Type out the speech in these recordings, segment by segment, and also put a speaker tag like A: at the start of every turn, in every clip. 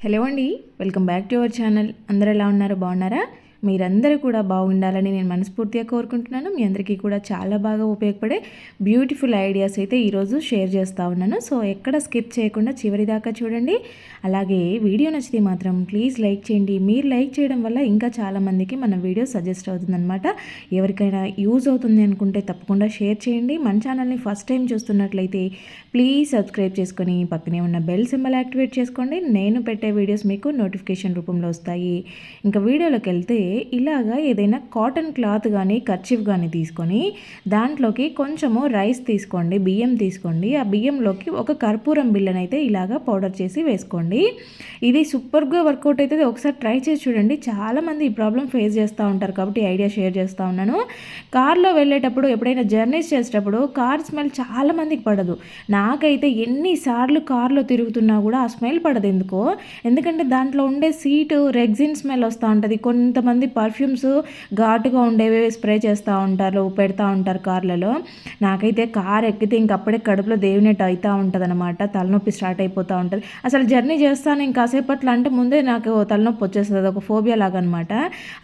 A: Hello అండి, welcome back to our channel. అందరూ ఎలా ఉన్నారు? బాగున్నారా? మీరందరూ కూడా బాగుండాలని నేను మనస్ఫూర్తిగా కోరుకుంటున్నాను. మీ అందరికీ కూడా చాలా బాగా ఉపయోగపడే బ్యూటిఫుల్ ఐడియాస్ అయితే ఈరోజు షేర్ చేస్తూ ఉన్నాను. సో ఎక్కడ స్కిప్ చేయకుండా చివరి దాకా చూడండి. అలాగే వీడియో నచ్చితే మాత్రం ప్లీజ్ లైక్ చేయండి. మీరు లైక్ చేయడం వల్ల ఇంకా చాలామందికి మన వీడియో సజెస్ట్ అవుతుందన్నమాట. ఎవరికైనా యూజ్ అవుతుంది అనుకుంటే తప్పకుండా షేర్ చేయండి. మన ఛానల్ని ఫస్ట్ టైం చూస్తున్నట్లయితే ప్లీజ్ సబ్స్క్రైబ్ చేసుకొని పక్కనే ఉన్న బెల్ సింబల్ యాక్టివేట్ చేసుకోండి. నేను పెట్టే వీడియోస్ మీకు నోటిఫికేషన్ రూపంలో వస్తాయి. ఇంకా వీడియోలోకి వెళ్తే ఇలాగా ఏదైనా కాటన్ క్లాత్ కానీ కర్చీఫ్ కానీ తీసుకొని దాంట్లోకి కొంచెము రైస్ తీసుకోండి, బియ్యం తీసుకోండి. ఆ బియ్యంలోకి ఒక కర్పూరం బిళ్ళనైతే ఇలాగా పౌడర్ చేసి వేసుకోండి. ఇది సూపర్గా వర్కౌట్ అవుతుంది. ఒకసారి ట్రై చేసి చూడండి. చాలామంది ఈ ప్రాబ్లం ఫేస్ చేస్తూ ఉంటారు కాబట్టి ఐడియా షేర్ చేస్తూ ఉన్నాను. కార్లో వెళ్ళేటప్పుడు ఎప్పుడైనా జర్నీస్ చేసేటప్పుడు కార్ స్మెల్ చాలామందికి పడదు. నాకైతే ఎన్నిసార్లు కార్లో తిరుగుతున్నా కూడా ఆ స్మెల్ పడదు. ఎందుకంటే దాంట్లో ఉండే సీటు రెగ్జిన్ స్మెల్ వస్తూ ఉంటుంది. కొంతమంది పర్ఫ్యూమ్స్ ఘాటుగా ఉండేవి స్ప్రే చేస్తూ ఉంటారు, పెడతా ఉంటారు కార్లలో. నాకైతే కార్ ఎక్కితే ఇంకప్పుడే కడుపులో దేవునట్టు అవుతూ ఉంటుంది అనమాట. తలనొప్పి స్టార్ట్ అయిపోతూ ఉంటుంది. అసలు జర్నీ చేస్తాను ఇంకాసేపట్లో అంటే ముందే నాకు తలనొప్పి వచ్చేస్తుంది. ఒక ఫోబియా లాగా అనమాట.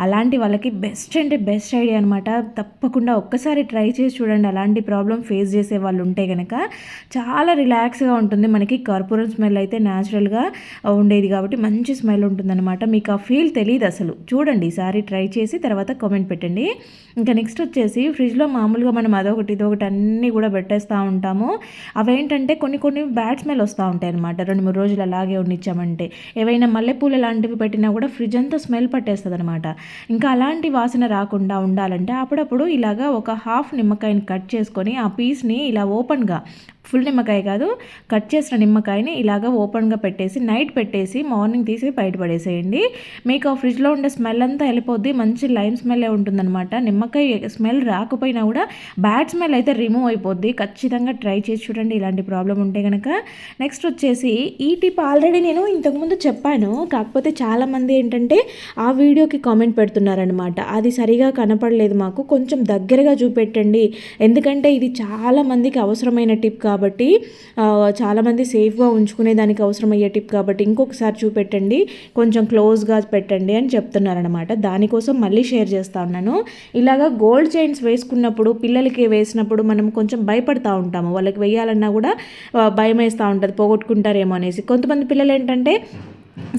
A: అలాంటి వాళ్ళకి బెస్ట్ అంటే బెస్ట్ ఐడియా అనమాట. తప్పకుండా ఒక్కసారి ట్రై చేసి చూడండి. అలాంటి ప్రాబ్లం ఫేస్ చేసే వాళ్ళు ఉంటే కనుక చాలా రిలాక్స్గా ఉంటుంది. మనకి కర్పూరం స్మెల్ అయితే న్యాచురల్గా ఉండేది కాబట్టి మంచి స్మెల్ ఉంటుందన్నమాట. మీకు ఆ ఫీల్ తెలియదు అసలు. చూడండి, ఈసారి ట్రై చేసి తర్వాత కామెంట్ పెట్టండి. ఇంకా నెక్స్ట్ వచ్చేసి ఫ్రిడ్జ్లో మామూలుగా మనం అదొకటి ఇదొకటి అన్నీ కూడా పెట్టేస్తూ ఉంటాము. అవేంటంటే కొన్ని బ్యాడ్ స్మెల్ వస్తూ ఉంటాయి అనమాట. 2-3 రోజులు అలాగే ఉండిచ్చామంటే ఏవైనా మల్లెపూలు లాంటివి పెట్టినా కూడా ఫ్రిడ్జ్ అంతా స్మెల్ పట్టేస్తుంది అనమాట. ఇంకా అలాంటి వాసన రాకుండా ఉండాలంటే అప్పుడప్పుడు ఇలాగా ఒక హాఫ్ నిమ్మకాయని కట్ చేసుకొని ఆ పీస్ని ఇలా ఓపెన్గా, ఫుల్ నిమ్మకాయ కాదు, కట్ చేసిన నిమ్మకాయని ఇలాగ ఓపెన్గా పెట్టేసి నైట్ పెట్టేసి మార్నింగ్ తీసి బయట పడేసేయండి. మీకు ఆ ఫ్రిడ్జ్లో ఉండే స్మెల్ అంతా వెళ్ళిపోద్ది. మంచి లైమ్ స్మెల్లే ఉంటుందన్నమాట. నిమ్మకాయ స్మెల్ రాకపోయినా కూడా బ్యాడ్ స్మెల్ అయితే రిమూవ్ అయిపోద్ది. ఖచ్చితంగా ట్రై చేసి చూడండి ఇలాంటి ప్రాబ్లం ఉంటే కనుక. నెక్స్ట్ వచ్చేసి ఈ టిప్ ఆల్రెడీ నేను ఇంతకుముందు చెప్పాను. కాకపోతే చాలామంది ఏంటంటే ఆ వీడియోకి కామెంట్ పెడుతున్నారనమాట. అది సరిగా కనపడలేదు, మాకు కొంచెం దగ్గరగా చూపెట్టండి. ఎందుకంటే ఇది చాలామందికి అవసరమైన టిప్ కాబట్టి, చాలామంది సేఫ్గా ఉంచుకునే దానికి అవసరమయ్యే టిప్ కాబట్టి ఇంకొకసారి చూపెట్టండి, కొంచెం క్లోజ్గా పెట్టండి అని చెప్తున్నారనమాట. దానికోసం మళ్ళీ షేర్ చేస్తూ ఉన్నాను. ఇలాగా గోల్డ్ చైన్స్ వేసుకున్నప్పుడు, పిల్లలకి వేసినప్పుడు మనం కొంచెం భయపడతా ఉంటాము. వాళ్ళకి వేయాలన్నా కూడా భయం వేస్తూ ఉంటుంది, పోగొట్టుకుంటారేమో అనేసి. కొంతమంది పిల్లలు ఏంటంటే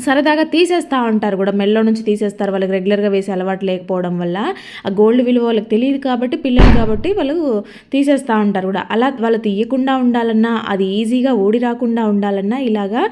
A: సరదాగా తీసేస్తూ ఉంటారు కూడా, మెల్లో నుంచి తీసేస్తారు. వాళ్ళకి రెగ్యులర్గా వేసే అలవాటు లేకపోవడం వల్ల ఆ గోల్డ్ విలువ వాళ్ళకి తెలియదు కాబట్టి, పిల్లలు కాబట్టి వాళ్ళు తీసేస్తూ ఉంటారు కూడా. అలా వాళ్ళు తీయకుండా ఉండాలన్నా, అది ఈజీగా ఊడి రాకుండా ఉండాలన్నా ఇలాగా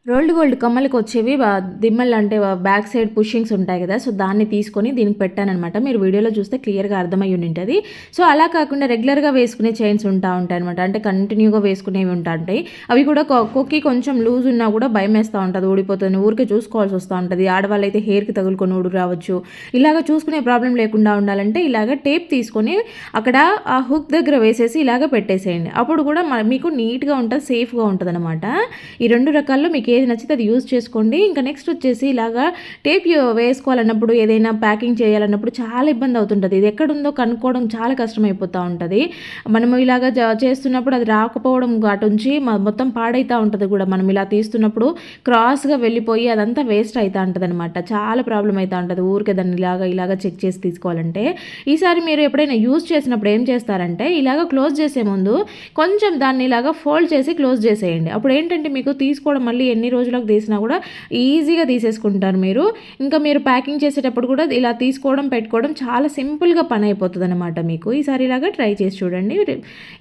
A: రోల్డ్ గోల్డ్ కమ్మలకి వచ్చేవి దిమ్మలు అంటే బ్యాక్ సైడ్ పుషింగ్స్ ఉంటాయి కదా, సో దాన్ని తీసుకొని దీనికి పెట్టానమాట. మీరు వీడియోలో చూస్తే క్లియర్గా అర్థమై ఉంటుంది. సో అలా కాకుండా రెగ్యులర్గా వేసుకునే చైన్స్ ఉంటాయి అనమాట. అంటే కంటిన్యూగా వేసుకునేవి ఉంటాయి. అవి కూడా కొక్కి కొంచెం లూజ్ ఉన్నా కూడా భయం వేస్తూ ఉంటుంది, ఊడిపోతుంది. ఊరికే చూసుకోవాల్సి వస్తూ ఉంటుంది. ఆడవాళ్ళు అయితే హెయిర్కి తగులుకొని ఊడు రావచ్చు. ఇలాగ చూసుకునే ప్రాబ్లం లేకుండా ఉండాలంటే ఇలాగ టేప్ తీసుకొని అక్కడ ఆ హుక్ దగ్గర వేసేసి ఇలాగ పెట్టేసేయండి. అప్పుడు కూడా మీకు నీట్గా ఉంటుంది, సేఫ్గా ఉంటుంది అనమాట. ఈ 2 రకాల్లో మీకు ఏది నచ్చితే అది యూజ్ చేసుకోండి. ఇంకా నెక్స్ట్ వచ్చేసి ఇలాగా టేప్ వేసుకోవాలన్నప్పుడు, ఏదైనా ప్యాకింగ్ చేయాలన్నప్పుడు చాలా ఇబ్బంది అవుతుంటుంది. ఇది ఎక్కడుందో కనుక్కోవడం చాలా కష్టమైపోతూ ఉంటుంది. మనము ఇలాగ చేస్తున్నప్పుడు అది రాకపోవడం అటుంచి మొత్తం పాడైతూ ఉంటుంది కూడా. మనం ఇలా తీస్తున్నప్పుడు క్రాస్గా వెళ్ళిపోయి అదంతా వేస్ట్ అవుతూ ఉంటుంది అనమాట. చాలా ప్రాబ్లం అవుతూ ఉంటుంది ఊరికే దాన్ని ఇలాగ చెక్ చేసి తీసుకోవాలంటే. ఈసారి మీరు ఎప్పుడైనా యూజ్ చేసినప్పుడు ఏం చేస్తారంటే ఇలాగ క్లోజ్ చేసే ముందు కొంచెం దాన్ని ఇలాగ ఫోల్డ్ చేసి క్లోజ్ చేసేయండి. అప్పుడు ఏంటంటే మీకు తీసుకోవడం మళ్ళీ ఎన్ని రోజులకు తీసినా కూడా ఈజీగా తీసేసుకుంటారు మీరు. ఇంకా మీరు ప్యాకింగ్ చేసేటప్పుడు కూడా ఇలా తీసుకోవడం పెట్టుకోవడం చాలా సింపుల్గా పని అయిపోతుంది అనమాట మీకు. ఈసారి ఇలాగా ట్రై చేసి చూడండి.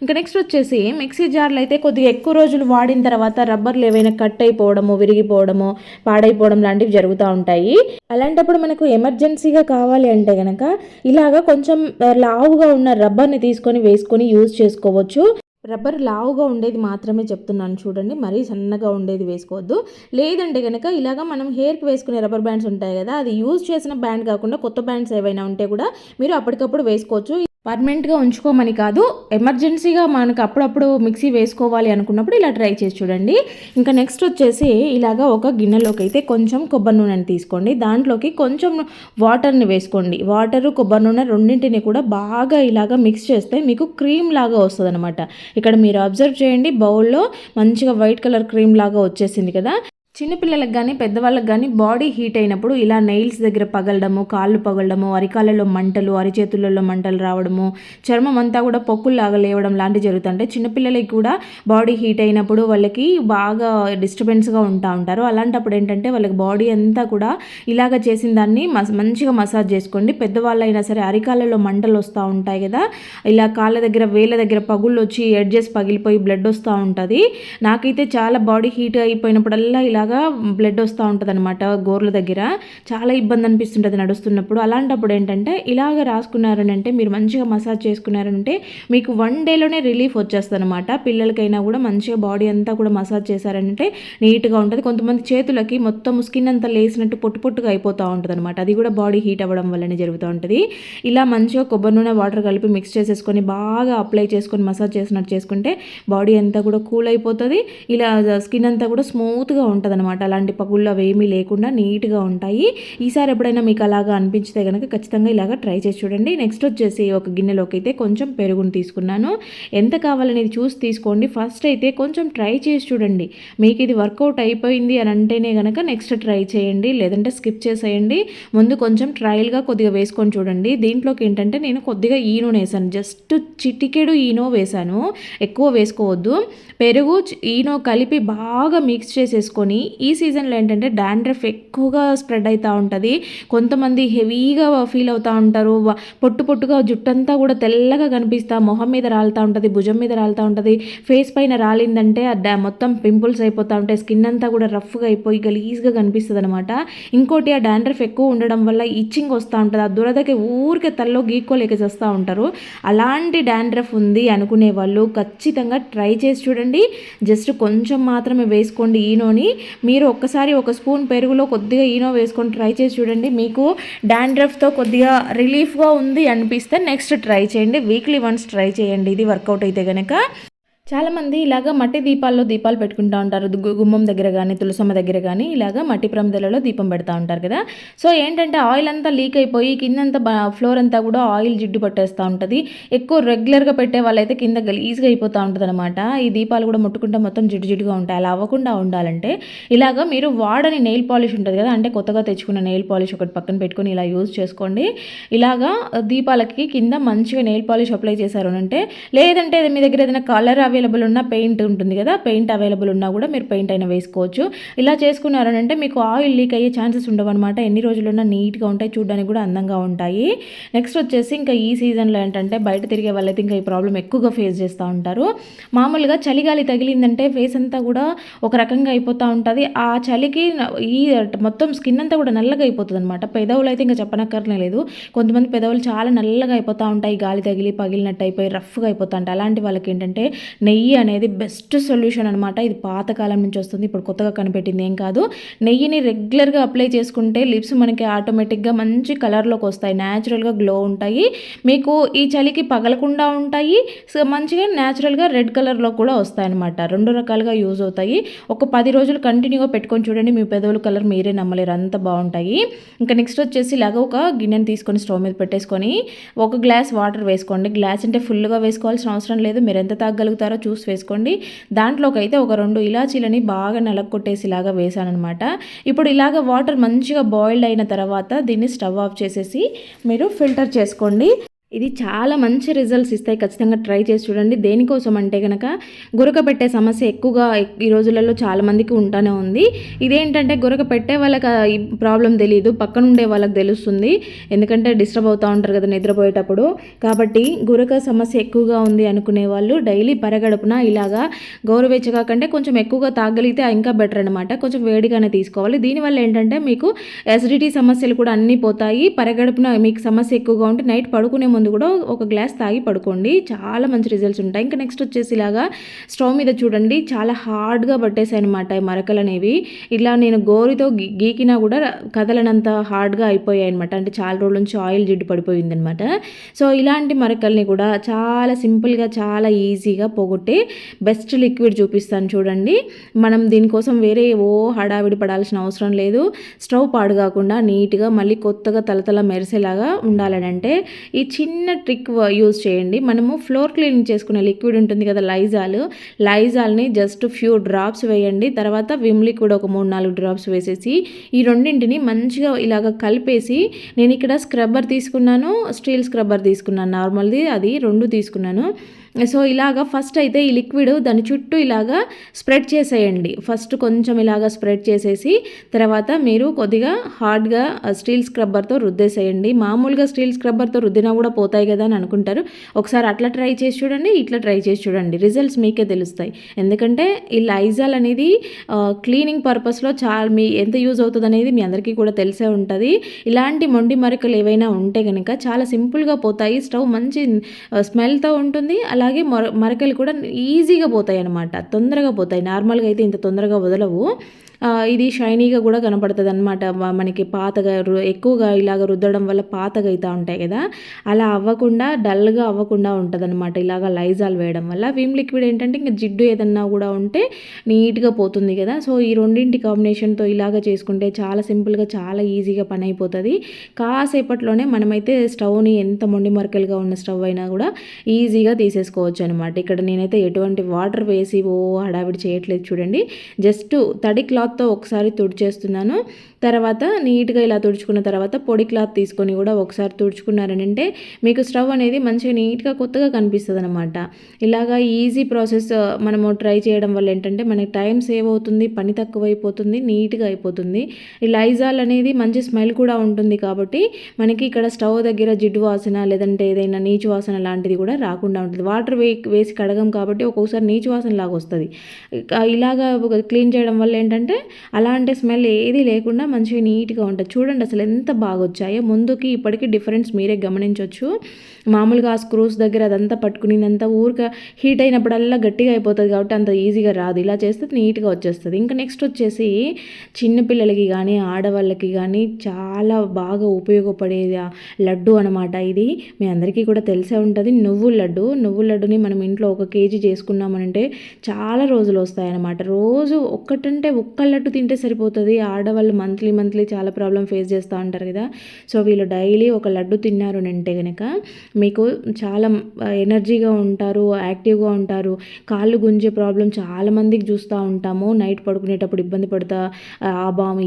A: ఇంకా నెక్స్ట్ వచ్చేసి మిక్సీ జార్లు అయితే కొద్దిగా ఎక్కువ రోజులు వాడిన తర్వాత రబ్బర్లు ఏవైనా కట్ అయిపోవడము, విరిగిపోవడము, పాడైపోవడం లాంటివి జరుగుతూ ఉంటాయి. అలాంటప్పుడు మనకు ఎమర్జెన్సీగా కావాలి అంటే కనుక ఇలాగా కొంచెం లావుగా ఉన్న రబ్బర్ని తీసుకొని వేసుకొని యూజ్ చేసుకోవచ్చు. రబ్బర్ లావుగా ఉండేది మాత్రమే చెప్తున్నాను చూడండి, మరీ సన్నగా ఉండేది వేసుకోవద్దు. లేదంటే కనుక ఇలాగ మనం హెయిర్కి వేసుకునే రబ్బర్ బ్యాండ్స్ ఉంటాయి కదా, అది యూజ్ చేసిన బ్యాండ్ కాకుండా కొత్త బ్యాండ్స్ ఏవైనా ఉంటే కూడా మీరు అప్పటికప్పుడు వేసుకోవచ్చు. పర్మనెంట్గా ఉంచుకోమని కాదు, ఎమర్జెన్సీగా మనకు అప్పుడప్పుడు మిక్సీ వేసుకోవాలి అనుకున్నప్పుడు ఇలా ట్రై చేసి చూడండి. ఇంకా నెక్స్ట్ వచ్చేసి ఇలాగ ఒక గిన్నెలోకి అయితే కొంచెం కొబ్బరి నూనెని తీసుకోండి. దాంట్లోకి కొంచెం వాటర్ని వేసుకోండి. వాటరు, కొబ్బరి నూనె రెండింటిని కూడా బాగా ఇలాగ మిక్స్ చేస్తే మీకు క్రీమ్ లాగా వస్తుంది అనమాట. ఇక్కడ మీరు అబ్జర్వ్ చేయండి, బౌల్లో మంచిగా వైట్ కలర్ క్రీమ్ లాగా వచ్చేసింది కదా. చిన్నపిల్లలకు కానీ పెద్దవాళ్ళకి కానీ బాడీ హీట్ అయినప్పుడు ఇలా నెయిల్స్ దగ్గర పగలడము, కాళ్ళు పగలడము, అరికాళ్ళలో మంటలు, అరిచేతులలో మంటలు రావడము, చర్మం అంతా కూడా పొక్కుల్లాగా లేవడం లాంటివి జరుగుతుంటాయి. చిన్నపిల్లలకి కూడా బాడీ హీట్ అయినప్పుడు వాళ్ళకి బాగా డిస్టర్బెన్స్గా ఉంటారు. అలాంటప్పుడు ఏంటంటే వాళ్ళకి బాడీ అంతా కూడా ఇలాగ చేసిన దాన్ని మంచిగా మసాజ్ చేసుకోండి. పెద్దవాళ్ళైనా సరే అరికాళ్ళలో మంటలు వస్తూ ఉంటాయి కదా, ఇలా కాళ్ళ దగ్గర వేళ్ళ దగ్గర పగుళ్ళు వచ్చి ఎడ్జెస్ పగిలిపోయి బ్లడ్ వస్తూ ఉంటుంది. నాకైతే చాలా బాడీ హీట్ అయిపోయినప్పుడల్లా ఇలా బ్లడ్ వస్తూ ఉంటుంది అనమాట. గోర్ల దగ్గర చాలా ఇబ్బంది అనిపిస్తుంటుంది నడుస్తున్నప్పుడు. అలాంటప్పుడు ఏంటంటే ఇలాగ రాసుకున్నారని అంటే, మీరు మంచిగా మసాజ్ చేసుకున్నారంటే మీకు 1 డేలోనే రిలీఫ్ వచ్చేస్తుంది అనమాట. పిల్లలకైనా కూడా మంచిగా బాడీ అంతా కూడా మసాజ్ చేశారంటే నీట్గా ఉంటుంది. కొంతమంది చేతులకి మొత్తం స్కిన్ అంతా లేసినట్టు పొట్టుగా అయిపోతూ ఉంటుంది అనమాట. అది కూడా బాడీ హీట్ అవ్వడం వల్లనే జరుగుతూ ఉంటుంది. ఇలా మంచిగా కొబ్బరి నూనె వాటర్ కలిపి మిక్స్ చేసేసుకొని బాగా అప్లై చేసుకొని మసాజ్ చేసినట్టు చేసుకుంటే బాడీ అంతా కూడా కూల్ అయిపోతుంది. ఇలా స్కిన్ అంతా కూడా స్మూత్గా ఉంటుంది అనమాట. అలాంటి పగుళ్ళు అవి ఏమీ లేకుండా నీట్గా ఉంటాయి. ఈసారి ఎప్పుడైనా మీకు అలాగా అనిపించితే కనుక ఖచ్చితంగా ఇలాగ ట్రై చేసి చూడండి. నెక్స్ట్ వచ్చేసి ఒక గిన్నెలోకి అయితే కొంచెం పెరుగును తీసుకున్నాను. ఎంత కావాలనేది చూసి తీసుకోండి. ఫస్ట్ అయితే కొంచెం ట్రై చేసి చూడండి. మీకు ఇది వర్కౌట్ అయిపోయింది అని అంటేనే కనుక నెక్స్ట్ ట్రై చేయండి, లేదంటే స్కిప్ చేసేయండి. ముందు కొంచెం ట్రయల్గా కొద్దిగా వేసుకొని చూడండి. దీంట్లోకి ఏంటంటే నేను కొద్దిగా ఈనో వేసాను, జస్ట్ చిటికెడు ఈనో వేసాను, ఎక్కువ వేసుకోవద్దు. పెరుగు ఈనో కలిపి బాగా మిక్స్ చేసేసుకొని, ఈ సీజన్లో ఏంటంటే డాండ్రఫ్ ఎక్కువగా స్ప్రెడ్ అవుతూ ఉంటుంది. కొంతమంది హెవీగా ఫీల్ అవుతూ ఉంటారు. పొట్టుగా జుట్టంతా కూడా తెల్లగా కనిపిస్తా, మొహం మీద రాలుతూ ఉంటుంది, భుజం మీద రాలుతూ ఉంటుంది. ఫేస్ పైన రాలిందంటే మొత్తం పింపుల్స్ అయిపోతూ ఉంటాయి. స్కిన్ అంతా కూడా రఫ్గా అయిపోయి గలీజ్గా కనిపిస్తుంది అనమాట. ఇంకోటి ఆ డాండ్రఫ్ ఎక్కువ ఉండడం వల్ల ఇచ్చింగ్ వస్తూ ఉంటుంది. ఆ దురదకి ఊరికే తల్లో గీక్కోలేక చేస్తూ ఉంటారు. అలాంటి డాండ్రఫ్ ఉంది అనుకునే వాళ్ళు ఖచ్చితంగా ట్రై చేసి చూడండి. జస్ట్ కొంచెం మాత్రమే వేసుకోండి ఈనోని. మీరు ఒక్కసారి ఒక స్పూన్ పెరుగులో కొద్దిగా ఈనో వేసుకొని ట్రై చేసి చూడండి. మీకు డాండ్రఫ్తో కొద్దిగా రిలీఫ్గా ఉంది అనిపిస్తే నెక్స్ట్ ట్రై చేయండి. వీక్లీ వన్స్ ట్రై చేయండి ఇది వర్కౌట్ అయితే కనుక. చాలామంది ఇలాగ మట్టి దీపాల్లో దీపాలు పెట్టుకుంటూ ఉంటారు. గుమ్మం దగ్గర కానీ తులసమ్మ దగ్గర కానీ ఇలాగ మట్టి ప్రమిదలలో దీపం పెడతా ఉంటారు కదా. సో ఏంటంటే ఆయిల్ అంతా లీక్ అయిపోయి కిందంతా ఫ్లోర్ అంతా కూడా ఆయిల్ జిడ్డు పట్టేస్తూ ఉంటుంది. ఎక్కువ రెగ్యులర్గా పెట్టే వాళ్ళైతే కింద గలీజ్గా అయిపోతూ ఉంటుంది అనమాట. ఈ దీపాలు కూడా ముట్టుకుంటే మొత్తం జిడ్డుగా ఉంటాయి. అలా అవ్వకుండా ఉండాలంటే ఇలాగ మీరు వాడని నెయిల్ పాలిష్ ఉంటుంది కదా, అంటే కొత్తగా తెచ్చుకున్న నెయిల్ పాలిష్ ఒకటి పక్కన పెట్టుకొని ఇలా యూజ్ చేసుకోండి. ఇలాగా దీపాలకి కింద మంచిగా నెయిల్ పాలిష్ అప్లై చేశారు అంటే, లేదంటే మీ దగ్గర ఏదైనా కలర్ అవైలబుల్ ఉన్న పెయింట్ ఉంటుంది కదా, పెయింట్ అవైలబుల్ ఉన్నా కూడా మీరు పెయింట్ అయినా వేసుకోవచ్చు. ఇలా చేసుకున్నారనంటే మీకు ఆయిల్ లీక్ అయ్యే ఛాన్సెస్ ఉండవు అనమాట. ఎన్ని రోజులున్నా నీట్గా ఉంటాయి, చూడడానికి కూడా అందంగా ఉంటాయి. నెక్స్ట్ వచ్చేసి ఇంకా ఈ సీజన్లో ఏంటంటే బయట తిరిగే వాళ్ళైతే ఇంకా ఈ ప్రాబ్లం ఎక్కువగా ఫేస్ చేస్తూ ఉంటారు. మామూలుగా చలిగాలి తగిలిందంటే ఫేస్ అంతా కూడా ఒక రకంగా అయిపోతూ ఉంటుంది. ఆ చలికి ఈ మొత్తం స్కిన్ అంతా కూడా నల్లగా అయిపోతుంది అనమాట. పెదవులు అయితే ఇంకా చెప్పనక్కర్లే లేదు. కొంతమంది పెదవులు చాలా నల్లగా అయిపోతూ ఉంటాయి, గాలి తగిలి పగిలినట్టు అయిపోయి రఫ్గా అయిపోతూ ఉంటాయి. అలాంటి వాళ్ళకి ఏంటంటే నెయ్యి అనేది బెస్ట్ సొల్యూషన్ అనమాట. ఇది పాతకాలం నుంచి వస్తుంది, ఇప్పుడు కొత్తగా కనిపెట్టింది ఏం కాదు. నెయ్యిని రెగ్యులర్గా అప్లై చేసుకుంటే లిప్స్ మనకి ఆటోమేటిక్గా మంచి కలర్లోకి వస్తాయి, న్యాచురల్గా గ్లో ఉంటాయి. మీకు ఈ చలికి పగలకుండా ఉంటాయి, మంచిగా న్యాచురల్గా రెడ్ కలర్లో కూడా వస్తాయి అనమాట. 2 రకాలుగా యూజ్ అవుతాయి. ఒక 10 రోజులు కంటిన్యూగా పెట్టుకొని చూడండి, మీ పెదవుల కలర్ మీరే నమ్మలేరు, అంత బాగుంటాయి. ఇంకా నెక్స్ట్ వచ్చేసి ఇలాగ ఒక గిన్నెని తీసుకొని స్టవ్ మీద పెట్టేసుకొని 1 గ్లాస్ వాటర్ వేసుకోండి. గ్లాస్ అంటే ఫుల్గా వేసుకోవాల్సిన అవసరం లేదు, మీరు ఎంత తాగలుగుతారో చూసి వేసుకోండి. దాంట్లోకి అయితే ఒక 2 ఇలాచీలని బాగా నలగొట్టేసి ఇలాగా వేసానమాట. ఇప్పుడు ఇలాగ వాటర్ మంచిగా బాయిల్డ్ అయిన తర్వాత దీన్ని స్టవ్ ఆఫ్ చేసేసి మీరు ఫిల్టర్ చేసుకోండి. ఇది చాలా మంచి రిజల్ట్స్ ఇస్తాయి, ఖచ్చితంగా ట్రై చేసి చూడండి. దేనికోసం అంటే కనుక గురక పెట్టే సమస్య ఎక్కువగా ఈ రోజులలో చాలామందికి ఉంటానే ఉంది. ఇదేంటంటే గురక పెట్టే వాళ్ళకి ఈ ప్రాబ్లం తెలియదు, పక్కన ఉండే వాళ్ళకి తెలుస్తుంది. ఎందుకంటే డిస్టర్బ్ అవుతూ ఉంటారు కదా నిద్రపోయేటప్పుడు. కాబట్టి గురక సమస్య ఎక్కువగా ఉంది అనుకునే వాళ్ళు డైలీ పరగడుపున ఇలాగా గోరువెచ్చగా కంటే కొంచెం ఎక్కువగా తాగలిగితే ఇంకా బెటర్ అనమాట. కొంచెం వేడిగానే తీసుకోవాలి. దీనివల్ల ఏంటంటే మీకు అసిడిటీ సమస్యలు కూడా అన్నీ పోతాయి. పరగడుపున మీకు సమస్య ఎక్కువగా ఉంటే నైట్ పడుకునే ముందు కూడా 1 గ్లాస్ తాగి పడుకోండి, చాలా మంచి రిజల్ట్స్ ఉంటాయి. ఇంకా నెక్స్ట్ వచ్చేసి ఇలాగా స్టవ్ మీద చూడండి, చాలా హార్డ్గా పట్టేసాయి అనమాట ఈ మరకలు అనేవి. ఇలా నేను గోరుతో గీకినా కూడా కదలనంత హార్డ్గా అయిపోయాయి అనమాట. అంటే చాలా రోజుల నుంచి ఆయిల్ జిడ్డు పడిపోయింది అనమాట. సో ఇలాంటి మరకల్ని కూడా చాలా సింపుల్గా చాలా ఈజీగా పోగొట్టే బెస్ట్ లిక్విడ్ చూపిస్తాను చూడండి. మనం దీనికోసం వేరే హడావిడి పడాల్సిన అవసరం లేదు. స్టవ్ పాడు కాకుండా నీట్గా మళ్ళీ కొత్తగా తలతల మెరిసేలాగా ఉండాలని అంటే ఈ చిన్న చిన్న ట్రిక్ యూజ్ చేయండి. మనము ఫ్లోర్ క్లీనింగ్ చేసుకునే లిక్విడ్ ఉంటుంది కదా లైజాల్ని జస్ట్ ఫ్యూ డ్రాప్స్ వేయండి. తర్వాత విమ్ లిక్విడ్ ఒక 3-4 డ్రాప్స్ వేసేసి ఈ రెండింటిని మంచిగా ఇలాగ కలిపేసి, నేను ఇక్కడ స్క్రబ్బర్ తీసుకున్నాను, స్టీల్ స్క్రబ్బర్ తీసుకున్నాను, నార్మల్ది అది 2 తీసుకున్నాను. సో ఇలాగా ఫస్ట్ అయితే ఈ లిక్విడ్ దాని చుట్టూ ఇలాగా స్ప్రెడ్ చేసేయండి. ఫస్ట్ కొంచెం ఇలాగా స్ప్రెడ్ చేసేసి తర్వాత మీరు కొద్దిగా హార్డ్గా స్టీల్ స్క్రబ్బర్తో రుద్దేసేయండి. మామూలుగా స్టీల్ స్క్రబ్బర్తో రుద్దినా కూడా పోతాయి కదా అని అనుకుంటారు. ఒకసారి అట్లా ట్రై చేసి చూడండి, ఇట్లా ట్రై చేసి చూడండి, రిజల్ట్స్ మీకే తెలుస్తాయి. ఎందుకంటే ఈ లైజాల్ అనేది క్లీనింగ్ పర్పస్లో మీ ఎంత యూజ్ అవుతుంది అనేది మీ అందరికీ కూడా తెలిసే ఉంటుంది. ఇలాంటి మొండి మరకలు ఏవైనా ఉంటే కనుక చాలా సింపుల్గా పోతాయి. స్టవ్ మంచి స్మెల్తో ఉంటుంది. అలాగే మరకలు కూడా ఈజీగా పోతాయి అన్నమాట, తొందరగా పోతాయి. నార్మల్గా అయితే ఇంత తొందరగా వదలవు. ఇది షైనీగా కూడా కనపడుతుంది అనమాట. మనకి పాతగా ఎక్కువగా ఇలాగ రుద్దడం వల్ల పాతగా అవుతూ ఉంటాయి కదా, అలా అవ్వకుండా డల్గా అవ్వకుండా ఉంటుంది అనమాట ఇలాగ లైజాల్ వేయడం వల్ల. విమ్ లిక్విడ్ ఏంటంటే ఇంకా జిడ్డు ఏదన్నా కూడా ఉంటే నీట్గా పోతుంది కదా. సో ఈ రెండింటి కాంబినేషన్తో ఇలాగ చేసుకుంటే చాలా సింపుల్గా చాలా ఈజీగా పని అయిపోతుంది. కాసేపట్లోనే మనమైతే స్టవ్ని ఎంత మొండి మరకలుగా ఉన్న స్టవ్ అయినా కూడా ఈజీగా తీసేసుకోవచ్చు అనమాట. ఇక్కడ నేనైతే ఎటువంటి వాటర్ వేసి హడావిడి చేయట్లేదు చూడండి. జస్ట్ తడి క్లాత్తో ఒకసారి తుడిచేస్తున్నాను. తర్వాత నీట్గా ఇలా తుడుచుకున్న తర్వాత పొడి క్లాత్ తీసుకొని కూడా ఒకసారి తుడుచుకున్నారనంటే మీకు స్టవ్ అనేది మంచిగా నీట్గా కొత్తగా కనిపిస్తుంది అనమాట. ఇలాగా ఈజీ ప్రాసెస్ మనము ట్రై చేయడం వల్ల ఏంటంటే మనకి టైం సేవ్ అవుతుంది, పని తక్కువ అయిపోతుంది, నీట్గా అయిపోతుంది. ఈ లైజాల్ అనేది మంచి స్మెల్ కూడా ఉంటుంది కాబట్టి మనకి ఇక్కడ స్టవ్ దగ్గర జిడ్డు వాసన లేదంటే ఏదైనా నీచు వాసన లాంటిది కూడా రాకుండా ఉంటుంది. వాటర్ వేసి కడగం కాబట్టి ఒక్కొక్కసారి నీచు వాసన లాగా వస్తుంది. ఇలాగా క్లీన్ చేయడం వల్ల ఏంటంటే అలాంటి స్మెల్ ఏది లేకుండా మంచిగా నీట్గా ఉంటుంది. చూడండి అసలు ఎంత బాగా వచ్చాయో. ముందుకి ఇప్పటికీ డిఫరెన్స్ మీరే గమనించవచ్చు. మామూలుగా ఆ స్క్రూస్ దగ్గర అదంతా పట్టుకునిందంతా ఊరిక హీట్ అయినప్పుడల్లా గట్టిగా అయిపోతుంది కాబట్టి అంత ఈజీగా రాదు. ఇలా చేస్తే నీట్గా వచ్చేస్తుంది. ఇంకా నెక్స్ట్ వచ్చేసి చిన్నపిల్లలకి కానీ ఆడవాళ్ళకి కానీ చాలా బాగా ఉపయోగపడేది లడ్డు అనమాట. ఇది మీ అందరికీ కూడా తెలిసే ఉంటుంది. నువ్వుల లడ్డుని మనం ఇంట్లో 1 కేజీ చేసుకున్నామనంటే చాలా రోజులు వస్తాయన్నమాట. రోజు ఒక్కటంటే ఒక్క లడ్డు తింటే సరిపోతుంది. ఆడవాళ్ళు మంత్లీ చాలా ప్రాబ్లం ఫేస్ చేస్తూ ఉంటారు కదా. సో వీళ్ళు డైలీ 1 లడ్డు తిన్నారు అంటే కనుక మీకు చాలా ఎనర్జీగా ఉంటారు, యాక్టివ్గా ఉంటారు. కాళ్ళు గుంజే ప్రాబ్లం చాలామందికి చూస్తూ ఉంటాము. నైట్ పడుకునేటప్పుడు ఇబ్బంది పడుతూ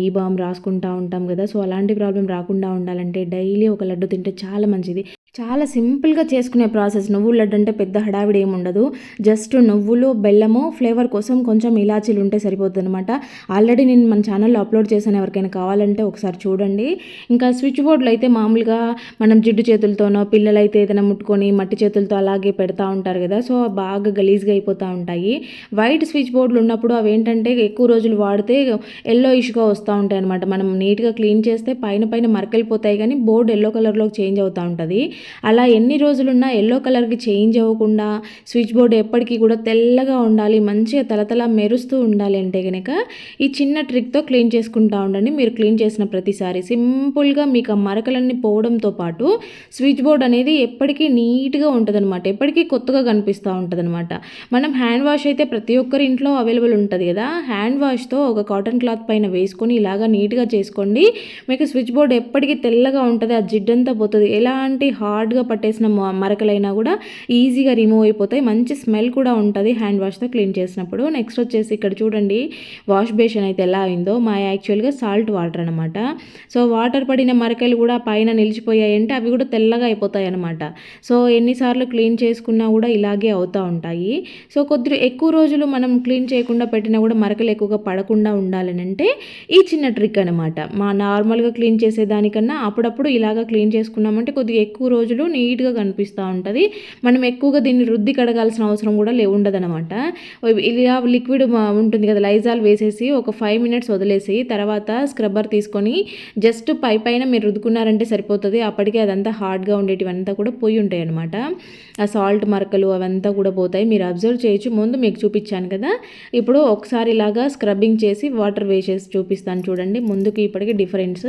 A: ఈ బామ్ రాసుకుంటూ ఉంటాం కదా. సో అలాంటి ప్రాబ్లం రాకుండా ఉండాలంటే డైలీ 1 లడ్డు తింటే చాలా మంచిది. చాలా సింపుల్గా చేసుకునే ప్రాసెస్. నువ్వుల లడ్డు అంటే పెద్ద హడావిడి ఏమి ఉండదు. జస్ట్ నువ్వులు, బెల్లము, ఫ్లేవర్ కోసం కొంచెం ఇలాచీలు ఉంటే సరిపోతుంది అనమాట. ఆల్రెడీ నేను మన ఛానల్లో అప్లోడ్ చేశాను, ఎవరికైనా కావాలంటే ఒకసారి చూడండి. ఇంకా స్విచ్ బోర్డులో అయితే మామూలుగా మనం జిడ్డు చేతులతోనో, పిల్లలైతే ఏదైనా ముట్టుకొని మట్టి చేతులతో అలాగే పెడతా ఉంటారు కదా. సో బాగా గలీజ్గా అయిపోతూ ఉంటాయి. వైట్ స్విచ్ బోర్డులు ఉన్నప్పుడు అవి ఏంటంటే ఎక్కువ రోజులు వాడితే ఎల్లో ఇష్గా వస్తూ ఉంటాయి అనమాట. మనం నీట్గా క్లీన్ చేస్తే పైన మరకలిపోతాయి కానీ బోర్డు ఎల్లో కలర్లోకి చేంజ్ అవుతూ ఉంటుంది. అలా ఎన్ని రోజులున్నా ఎల్లో కలర్కి చేంజ్ అవ్వకుండా స్విచ్ బోర్డు ఎప్పటికీ కూడా తెల్లగా ఉండాలి, మంచిగా తలతల మెరుస్తూ ఉండాలి అంటే కనుక ఈ చిన్న ట్రిక్తో క్లీన్ చేసుకుంటూ ఉండండి. మీరు క్లీన్ చేసిన ప్రతిసారి సింపుల్గా మీకు ఆ మరకలన్నీ పోవడంతో పాటు స్విచ్ బోర్డ్ అనేది ఎప్పటికీ నీట్గా ఉంటుంది అనమాట. ఎప్పటికీ కొత్తగా కనిపిస్తూ ఉంటుంది అనమాట. మనం హ్యాండ్ వాష్ అయితే ప్రతి ఒక్కరి ఇంట్లో అవైలబుల్ ఉంటుంది కదా. హ్యాండ్ వాష్తో ఒక కాటన్ క్లాత్ పైన వేసుకొని ఇలాగా నీట్గా చేసుకోండి. మీకు స్విచ్ బోర్డ్ ఎప్పటికీ తెల్లగా ఉంటుంది, ఆ జిడ్డంతా పోతుంది. ఎలాంటి హార్డ్గా పట్టేసిన మరకలైనా కూడా ఈజీగా రిమూవ్ అయిపోతాయి. మంచి స్మెల్ కూడా ఉంటుంది హ్యాండ్ వాష్తో క్లీన్ చేసినప్పుడు. నెక్స్ట్ వచ్చేసి ఇక్కడ చూడండి వాష్ బేషన్ అయితే ఎలా అయిందో. యాక్చువల్గా సాల్ట్ వాటర్ అనమాట. సో వాటర్ పడిన మరకలు కూడా పైన నిలిచిపోయాయంటే అవి కూడా తెల్లగా అయిపోతాయి అనమాట. సో ఎన్నిసార్లు క్లీన్ చేసుకున్నా కూడా ఇలాగే అవుతూ ఉంటాయి. సో కొద్దిగా ఎక్కువ రోజులు మనం క్లీన్ చేయకుండా పెట్టినా కూడా మరకలు ఎక్కువగా పడకుండా ఉండాలని అంటే ఈ చిన్న ట్రిక్ అనమాట. నార్మల్గా క్లీన్ చేసేదానికన్నా అప్పుడప్పుడు ఇలాగా క్లీన్ చేసుకున్నామంటే కొద్దిగా ఎక్కువ రోజులు నీట్గా కనిపిస్తూ ఉంటుంది. మనం ఎక్కువగా దీన్ని రుద్ది కడగాల్సిన అవసరం కూడా ఉండదనమాట. ఇలా లిక్విడ్ ఉంటుంది కదా లైజాల్ వేసేసి ఒక 5 మినిట్స్ వదిలేసి తర్వాత స్క్రబ్బర్ తీసుకొని జస్ట్ పైన మీరు రుద్దుకున్నారంటే సరిపోతుంది. అప్పటికే అదంతా హార్డ్గా ఉండేటివంతా కూడా పోయి ఉంటాయి అనమాట. ఆ సాల్ట్ మరకలు అవంతా కూడా పోతాయి. మీరు అబ్జర్వ్ చేయొచ్చు, ముందు మీకు చూపించాను కదా. ఇప్పుడు ఒకసారి ఇలాగా స్క్రబ్బింగ్ చేసి వాటర్ వేసేసి చూపిస్తాను చూడండి. ముందుకి ఇప్పటికీ డిఫరెన్స్.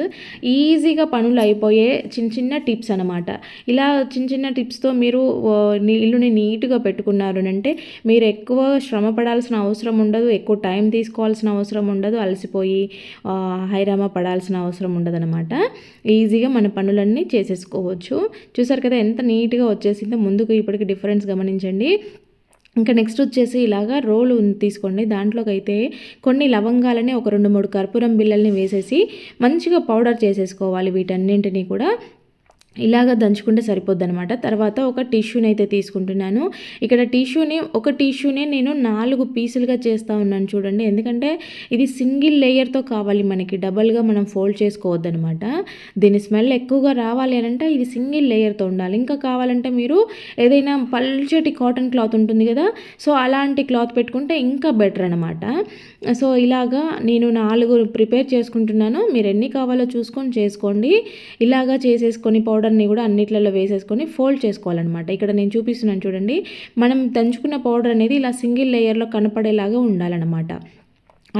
A: ఈజీగా పనులు అయిపోయే చిన్న టిప్స్ అనమాట. ఇలా చిన్న చిన్న టిప్స్తో మీరు ఇల్లుని నీట్గా పెట్టుకున్నారు అంటే మీరు ఎక్కువ శ్రమ పడాల్సిన అవసరం ఉండదు, ఎక్కువ టైం తీసుకోవాల్సిన అవసరం ఉండదు, అలసిపోయి హైరామా పడాల్సిన అవసరం ఉండదన్నమాట. ఈజీగా మన పనులన్నీ చేసేసుకోవచ్చు. చూసారు కదా ఎంత నీట్గా వచ్చేసిందో, ముందుకు ఇప్పటికి డిఫరెన్స్ గమనించండి. ఇంకా నెక్స్ట్ వచ్చేసి ఇలాగా రోలు తీసుకోండి. దాంట్లోకి అయితే కొన్ని లవంగాలని ఒక 2-3 కర్పూరం బిళ్ళల్ని వేసేసి మంచిగా పౌడర్ చేసేసుకోవాలి. వీటన్నింటినీ కూడా ఇలాగ దంచుకుంటే సరిపోద్ది అనమాట. తర్వాత ఒక టిష్యూని అయితే తీసుకుంటున్నాను. ఇక్కడ ఒక టిష్యూనే నేను 4 పీసులుగా చేస్తూ ఉన్నాను చూడండి. ఎందుకంటే ఇది సింగిల్ లేయర్తో కావాలి మనకి, డబల్గా మనం ఫోల్డ్ చేసుకోవద్దనమాట. దీని స్మెల్ ఎక్కువగా రావాలి అని అంటే ఇది సింగిల్ లేయర్తో ఉండాలి. ఇంకా కావాలంటే మీరు ఏదైనా పల్చటి కాటన్ క్లాత్ ఉంటుంది కదా, సో అలాంటి క్లాత్ పెట్టుకుంటే ఇంకా బెటర్ అనమాట. సో ఇలాగా నేను 4 ప్రిపేర్ చేసుకుంటున్నాను. మీరు ఎన్ని కావాలో చూసుకొని చేసుకోండి. ఇలాగా చేసేసుకొని పౌడర్ని కూడా అన్నిట్లలో వేసేసుకొని ఫోల్డ్ చేసుకోవాలన్నమాట. ఇక్కడ నేను చూపిస్తున్నాను చూడండి. మనం దంచుకున్న పౌడర్ అనేది ఇలా సింగిల్ లేయర్లో కనపడేలాగా ఉండాలన్నమాట.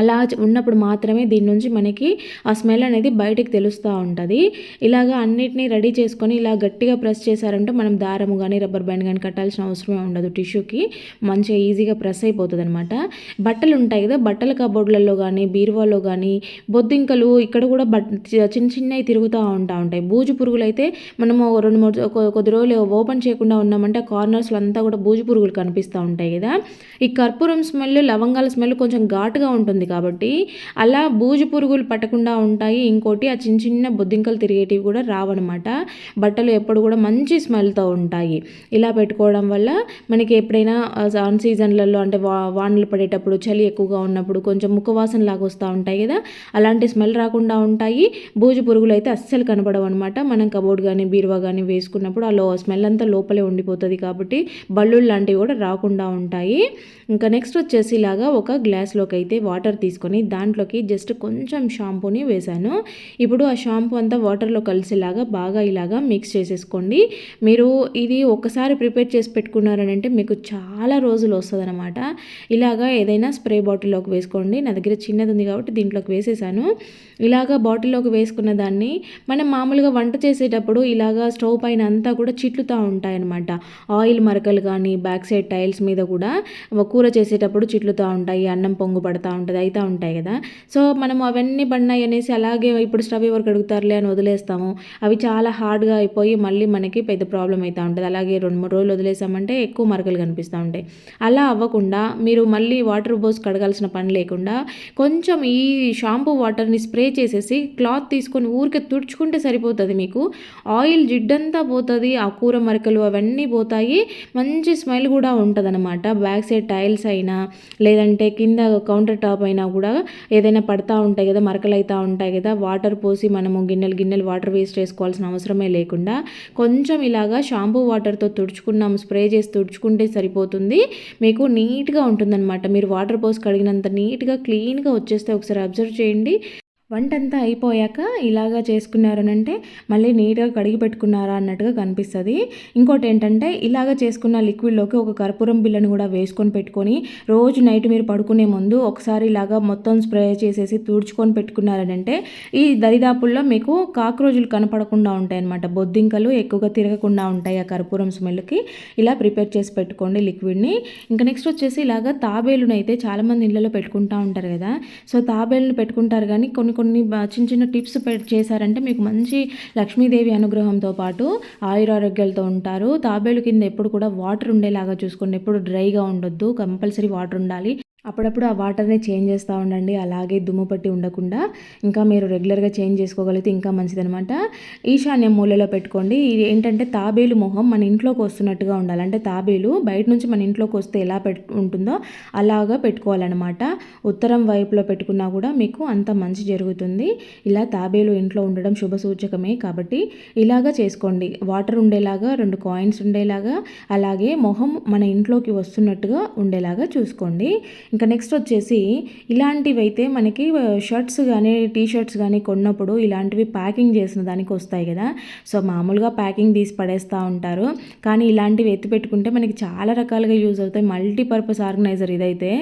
A: అలా ఉన్నప్పుడు మాత్రమే దీని నుంచి మనకి ఆ స్మెల్ అనేది బయటకు తెలుస్తూ ఉంటుంది. ఇలాగ అన్నిటినీ రెడీ చేసుకొని ఇలా గట్టిగా ప్రెస్ చేశారంటే మనం దారము కానీ రబ్బర్ బ్యాండ్ కానీ కట్టాల్సిన అవసరమే ఉండదు. టిష్యూకి మంచిగా ఈజీగా ప్రెస్ అయిపోతుంది అనమాట. బట్టలు ఉంటాయి కదా, బట్టల కబోర్డ్లలో కానీ బీరువాలో కానీ బొద్దింకలు ఇక్కడ కూడా చిన్న చిన్నవి తిరుగుతూ ఉంటాయి. బూజు పురుగులు అయితే మనము 2-3 కొద్ది రోజులు ఓపెన్ చేయకుండా ఉన్నామంటే కార్నర్స్లో అంతా కూడా బూజు పురుగులు కనిపిస్తూ ఉంటాయి కదా. ఈ కర్పూరం స్మెల్, లవంగాల స్మెల్ కొంచెం ఘాటుగా ఉంటుంది కాబట్టి అలా బూజు పురుగులు పట్టకుండా ఉంటాయి. ఇంకోటి ఆ చిన్న చిన్న బొద్దింకలు తిరిగేటివి కూడా రావన్నమాట. బట్టలు ఎప్పుడు కూడా మంచి స్మెల్తో ఉంటాయి. ఇలా పెట్టుకోవడం వల్ల మనకి ఎప్పుడైనా ఆన్ సీజన్లలో అంటే వానలు పడేటప్పుడు, చలి ఎక్కువగా ఉన్నప్పుడు కొంచెం ముఖవాసన లాగా వస్తూ ఉంటాయి కదా, అలాంటి స్మెల్ రాకుండా ఉంటాయి. బూజు పురుగులు అయితే అస్సలు కనపడవు అనమాట. మనం కబోర్డ్ కానీ బీరువా కానీ వేసుకున్నప్పుడు ఆ స్మెల్ అంతా లోపలే ఉండిపోతుంది కాబట్టి బల్లుళ్ళు లాంటివి కూడా రాకుండా ఉంటాయి. ఇంకా నెక్స్ట్ వచ్చేసి ఇలాగా ఒక గ్లాస్లోకి అయితే వాటర్ తీసుకొని దాంట్లోకి జస్ట్ కొంచెం షాంపూని వేశాను. ఇప్పుడు ఆ షాంపూ అంతా వాటర్లో కలిసేలాగా బాగా ఇలాగా మిక్స్ చేసేసుకోండి. మీరు ఇది ఒకసారి ప్రిపేర్ చేసి పెట్టుకున్నారని అంటే మీకు చాలా రోజులు వస్తుంది అనమాట. ఇలాగా ఏదైనా స్ప్రే బాటిల్లోకి వేసుకోండి. నా దగ్గర చిన్నది ఉంది కాబట్టి దీంట్లోకి వేసేసాను. ఇలాగా బాటిల్లోకి వేసుకున్న దాన్ని మనం మామూలుగా వంట చేసేటప్పుడు ఇలాగా స్టవ్ పైన అంతా కూడా చిట్లుతూ ఉంటాయన్నమాట. ఆయిల్ మరకలు కానీ బ్యాక్ సైడ్ టైల్స్ మీద కూడా కూర చేసేటప్పుడు చిట్లుతూ ఉంటాయి, అన్నం పొంగు పడుతూ ఉంటుంది, అవుతూ ఉంటాయి కదా. సో మనం అవన్నీ పడినాయి అనేసి అలాగే ఇప్పుడు స్టవ్ ఎవరు కడుగుతారులే అని వదిలేస్తాము. అవి చాలా హార్డ్గా అయిపోయి మళ్ళీ మనకి పెద్ద ప్రాబ్లం అవుతూ ఉంటుంది. అలాగే 2-3 రోజులు వదిలేసామంటే ఎక్కువ మరకలు కనిపిస్తూ ఉంటాయి. అలా అవ్వకుండా మీరు మళ్ళీ వాటర్ పోసి కడగాల్సిన పని లేకుండా కొంచెం ఈ షాంపూ వాటర్ని స్ప్రే చేసేసి క్లాత్ తీసుకొని ఊరికే తుడుచుకుంటే సరిపోతుంది. మీకు ఆయిల్ జిడ్డంతా పోతుంది, ఆ కూర మరకలు అవన్నీ పోతాయి, మంచి స్మెల్ కూడా ఉంటుంది అనమాట. బ్యాక్ సైడ్ టైల్స్ అయినా లేదంటే కింద కౌంటర్ టాప్ అయినా కూడా ఏదైనా పడతా ఉంటాయి కదా, మరకలు అవుతూ ఉంటాయి కదా, వాటర్ పోసి మనము గిన్నెలు వాటర్ వేస్ట్ చేసుకోవాల్సిన అవసరమే లేకుండా కొంచెం ఇలాగా షాంపూ వాటర్తో తుడుచుకున్నాము, స్ప్రే చేసి తుడుచుకుంటే సరిపోతుంది. మీకు నీట్గా ఉంటుందన్నమాట. మీరు వాటర్ పోసి కడిగినంత నీట్గా క్లీన్గా వచ్చేస్తే ఒకసారి అబ్జర్వ్ చేయండి. వంటంతా అయిపోయాక ఇలాగా చేసుకున్నారనంటే మళ్ళీ నీట్గా కడిగి పెట్టుకున్నారా అన్నట్టుగా కనిపిస్తుంది. ఇంకోటి ఏంటంటే ఇలాగ చేసుకున్న లిక్విడ్లోకి ఒక కర్పూరం బిళ్ళను కూడా వేసుకొని పెట్టుకొని రోజు నైట్ మీరు పడుకునే ముందు ఒకసారి ఇలాగా మొత్తం స్ప్రే చేసేసి తుడుచుకొని పెట్టుకున్నారనంటే ఈ దరిదాపుల్లో మీకు కాక్రోజులు కనపడకుండా ఉంటాయి అన్నమాట. బొద్దింకలు ఎక్కువగా తిరగకుండా ఉంటాయి ఆ కర్పూరం స్మెల్కి. ఇలా ప్రిపేర్ చేసి పెట్టుకోండి లిక్విడ్ని. ఇంకా నెక్స్ట్ వచ్చేసి ఇలాగ తాబేలును అయితే చాలామంది ఇళ్ళలో పెట్టుకుంటూ ఉంటారు కదా. సో తాబేలును పెట్టుకుంటారు కానీ కొన్ని చిన్న చిన్న టిప్స్ చేశారంటే మీకు మంచి లక్ష్మీదేవి అనుగ్రహంతో పాటు ఆయురారోగ్యాలతో ఉంటారు. తాబేలు కింద ఎప్పుడు కూడా వాటర్ ఉండేలాగా చూసుకోండి. ఎప్పుడు డ్రైగా ఉండొద్దు, కంపల్సరీ వాటర్ ఉండాలి. అప్పుడప్పుడు ఆ వాటర్ని చేంజ్ చేస్తూ ఉండండి, అలాగే దుమ్ము పట్టి ఉండకుండా. ఇంకా మీరు రెగ్యులర్గా చేంజ్ చేసుకోగలిగితే ఇంకా మంచిదనమాట. ఈశాన్య మూలలో పెట్టుకోండి. ఇది ఏంటంటే తాబేలు మొహం మన ఇంట్లోకి వస్తున్నట్టుగా ఉండాలి. అంటే తాబేలు బయట నుంచి మన ఇంట్లోకి వస్తే ఎలా ఉంటుందో అలాగా పెట్టుకోవాలన్నమాట. ఉత్తరం వైపులో పెట్టుకున్నా కూడా మీకు అంత మంచి జరుగుతుంది. ఇలా తాబేలు ఇంట్లో ఉండడం శుభ సూచకమే కాబట్టి ఇలాగా చేసుకోండి. వాటర్ ఉండేలాగా, 2 కాయిన్స్ ఉండేలాగా, అలాగే మొహం మన ఇంట్లోకి వస్తున్నట్టుగా ఉండేలాగా చూసుకోండి. ఇంకా నెక్స్ట్ వచ్చేసి ఇలాంటివి అయితే మనకి షర్ట్స్ కానీ టీ షర్ట్స్ కానీ కొన్నప్పుడు ఇలాంటివి ప్యాకింగ్ చేసిన దానికి వస్తాయి కదా. సో మామూలుగా ప్యాకింగ్ తీసి పడేస్తూ ఉంటారు, కానీ ఇలాంటివి ఎత్తి పెట్టుకుంటే మనకి చాలా రకాలుగా యూజ్ అవుతాయి. మల్టీపర్పస్ ఆర్గనైజర్ ఇదైతే.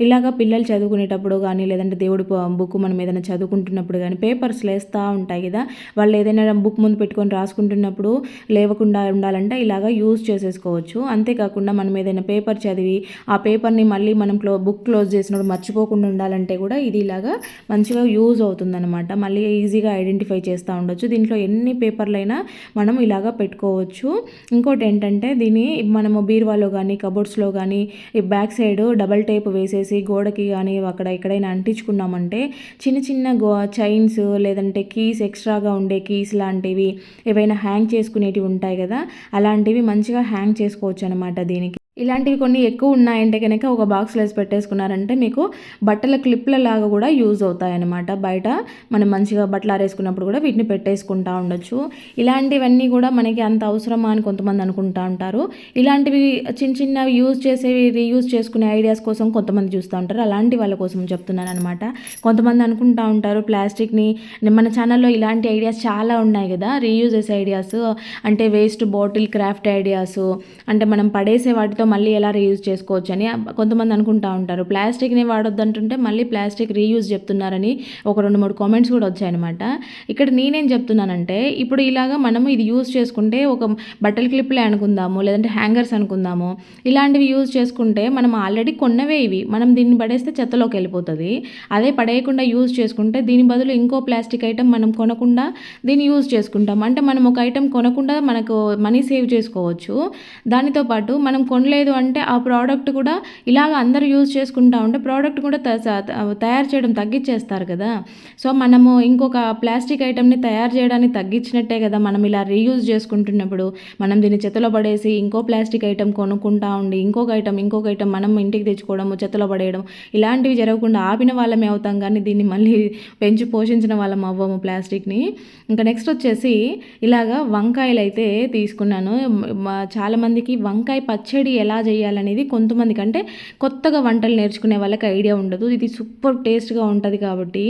A: ఇలాగ పిల్లలు చదువుకునేటప్పుడు కానీ లేదంటే దేవుడి బుక్ మనం ఏదైనా చదువుకుంటున్నప్పుడు కానీ పేపర్స్ లేస్తూ ఉంటాయి కదా, వాళ్ళు ఏదైనా బుక్ ముందు పెట్టుకొని రాసుకుంటున్నప్పుడు లేవకుండా ఉండాలంటే ఇలాగ యూజ్ చేసేసుకోవచ్చు. అంతేకాకుండా మనం ఏదైనా పేపర్ చదివి ఆ పేపర్ని మళ్ళీ మనం బుక్ క్లోజ్ చేసినప్పుడు మర్చిపోకుండా ఉండాలంటే కూడా ఇది ఇలాగా మంచిగా యూజ్ అవుతుందన్నమాట. మళ్ళీ ఈజీగా ఐడెంటిఫై చేస్తూ ఉండొచ్చు. దీంట్లో ఎన్ని పేపర్లైనా మనం ఇలాగా పెట్టుకోవచ్చు. ఇంకోటి ఏంటంటే దీన్ని మనము బీరువాలో కానీ కబోర్డ్స్లో కానీ ఈ బ్యాక్ సైడ్ డబల్ టేప్ వేసేసి గోడకి కానీ అక్కడ ఎక్కడైనా అంటించుకున్నామంటే చిన్న చిన్న చైన్స్ లేదంటే కీస్ ఎక్స్ట్రాగా ఉండే కీస్ లాంటివి ఏవైనా హ్యాంగ్ చేసుకునేటివి ఉంటాయి కదా, అలాంటివి మంచిగా హ్యాంగ్ చేసుకోవచ్చు అనమాట. దీనికి ఇలాంటివి కొన్ని ఎక్కువ ఉన్నాయంటే కనుక ఒక బాక్స్లో వేసి పెట్టేసుకున్నారంటే మీకు బట్టల క్లిప్ల లాగా కూడా యూజ్ అవుతాయన్నమాట. బయట మనం మంచిగా బట్టలు ఆరేసుకున్నప్పుడు కూడా వీటిని పెట్టేసుకుంటూ ఉండొచ్చు. ఇలాంటివన్నీ కూడా మనకి అంత అవసరమా అని కొంతమంది అనుకుంటూ ఉంటారు. ఇలాంటివి చిన్న చిన్నవి యూజ్ చేసేవి రీయూజ్ చేసుకునే ఐడియాస్ కోసం కొంతమంది చూస్తూ ఉంటారు. అలాంటి వాళ్ళ కోసం చెప్తున్నాను అనమాట. కొంతమంది అనుకుంటూ ఉంటారు ప్లాస్టిక్ని, మన ఛానల్లో ఇలాంటి ఐడియాస్ చాలా ఉన్నాయి కదా, రీయూజ్ చేసే ఐడియాస్ అంటే వేస్ట్ బాటిల్ క్రాఫ్ట్ ఐడియాస్, అంటే మనం పడేసే వాటితో మళ్ళీ ఎలా రీయూజ్ చేసుకోవచ్చు అని కొంతమంది అనుకుంటూ ఉంటారు. ప్లాస్టిక్ని వాడొద్దు అంటుంటే మళ్ళీ ప్లాస్టిక్ రీయూజ్ చెప్తున్నారని ఒక 2-3 కామెంట్స్ కూడా వచ్చాయన్నమాట. ఇక్కడ నేనేం చెప్తున్నానంటే ఇప్పుడు ఇలాగా మనం ఇది యూజ్ చేసుకుంటే ఒక బట్టల క్లిప్లే అనుకుందాము, లేదంటే హ్యాంగర్స్ అనుకుందాము, ఇలాంటివి యూజ్ చేసుకుంటే మనం ఆల్రెడీ కొన్నవే ఇవి, మనం దీన్ని పడేస్తే చెత్తలోకి వెళ్ళిపోతుంది. అదే పడేయకుండా యూజ్ చేసుకుంటే దీని బదులు ఇంకో ప్లాస్టిక్ ఐటెం మనం కొనకుండా దీన్ని యూజ్ చేసుకుంటాం. అంటే మనం ఒక ఐటెం కొనకుండా మనకు మనీ సేవ్ చేసుకోవచ్చు. దానితో పాటు మనం కొనలేదు అంటే ఆ ప్రోడక్ట్ కూడా ఇలాగ అందరూ యూజ్ చేసుకుంటా ఉంటే ప్రోడక్ట్ కూడా తయారు చేయడం తగ్గించేస్తారు కదా. సో మనము ఇంకొక ప్లాస్టిక్ ఐటెంని తయారు చేయడానికి తగ్గించినట్టే కదా. మనం ఇలా రీయూజ్ చేసుకుంటున్నప్పుడు మనం దీన్ని చెత్తలో పడేసి ఇంకో ప్లాస్టిక్ ఐటెం కొనుక్కుంటా ఉండి ఇంకొక ఐటెం మనం ఇంటికి తెచ్చుకోవడము చెత్తలో పడేయడం ఇలాంటివి జరగకుండా ఆపిన వాళ్ళమే అవుతాం, కానీ దీన్ని మళ్ళీ పెంచి పోషించిన వాళ్ళం అవ్వము ప్లాస్టిక్ని. ఇంకా నెక్స్ట్ వచ్చేసి ఇలాగా వంకాయలు అయితే తీసుకున్నాను. చాలామందికి వంకాయ పచ్చడి ఎలా చేయాలనేది కొంతమందికి అంటే కొత్తగా వంటలు నేర్చుకునే వాళ్ళకి ఐడియా ఉండదు. ఇది సూపర్ టేస్ట్గా ఉంటుంది కాబట్టి